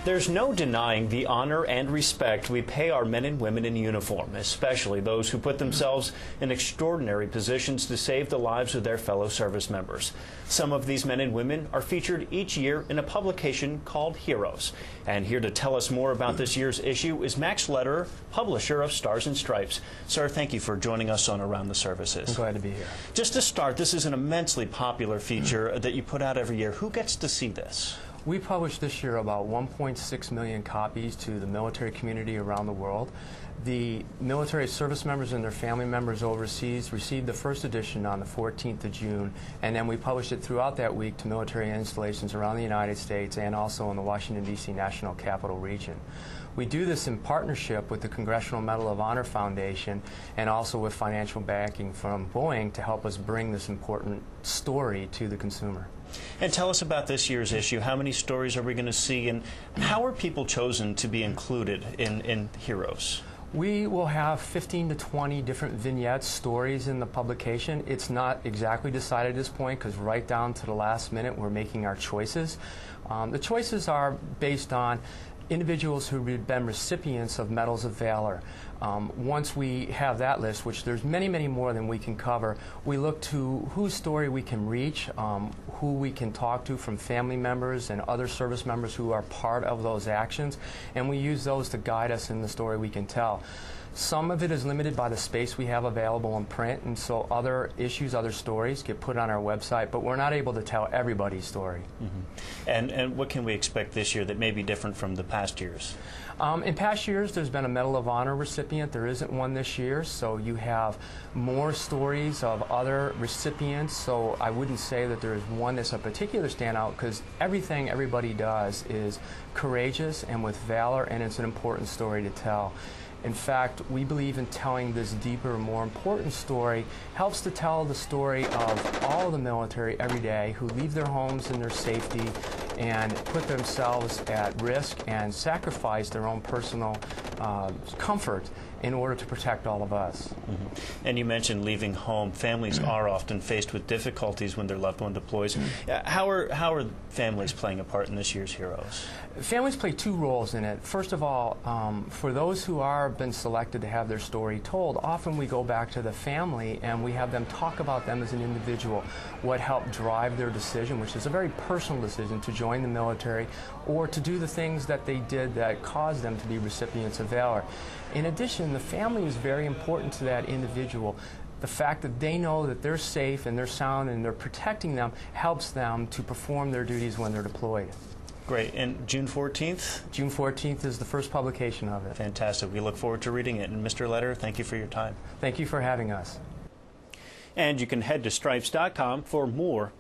There's no denying the honor and respect we pay our men and women in uniform, especially those who put themselves in extraordinary positions to save the lives of their fellow service members. Some of these men and women are featured each year in a publication called Heroes. And here to tell us more about this year's issue is Max Lederer, publisher of Stars and Stripes. Sir, thank you for joining us on Around the Services. I'm glad to be here. Just to start, this is an immensely popular feature that you put out every year. Who gets to see this? We published this year about 1.6 million copies to the military community around the world. The military service members and their family members overseas received the first edition on the 14th of June, and then we published it throughout that week to military installations around the United States and also in the Washington, D.C. National Capital Region. We do this in partnership with the Congressional Medal of Honor Foundation and also with financial backing from Boeing to help us bring this important story to the consumer. And tell us about this year's issue. How many stories are we going to see, and how are people chosen to be included in Heroes? We will have 15 to 20 different vignettes, stories in the publication. It's not exactly decided at this point because right down to the last minute we're making our choices. The choices are based on individuals who have been recipients of Medals of Valor. Once we have that list, which there's many, many more than we can cover, we look to whose story we can reach, who we can talk to from family members and other service members who are part of those actions, and we use those to guide us in the story we can tell. Some of it is limited by the space we have available in print, and so other issues, other stories get put on our website, but we're not able to tell everybody's story. Mm-hmm. And what can we expect this year that may be different from the past years? In past years, there's been a Medal of Honor recipient. There isn't one this year, so you have more stories of other recipients, so I wouldn't say that there's one that's a particular standout because everything everybody does is courageous and with valor, and it's an important story to tell. In fact, we believe in telling this deeper, more important story helps to tell the story of all of the military every day who leave their homes in their safety and put themselves at risk and sacrifice their own personal comfort in order to protect all of us. Mm-hmm. And you mentioned leaving home. Families are often faced with difficulties when their loved one deploys. How are families playing a part in this year's Heroes? Families play two roles in it. First of all, for those who are been selected to have their story told, often we go back to the family and we have them talk about them as an individual, what helped drive their decision, which is a very personal decision to join the military or to do the things that they did that caused them to be recipients of valor. In addition, the family is very important to that individual. The fact that they know that they're safe and they're sound and they're protecting them helps them to perform their duties when they're deployed. Great. And June 14th? June 14th is the first publication of it. Fantastic. We look forward to reading it. And Mr. Lederer, thank you for your time. Thank you for having us. And you can head to stripes.com for more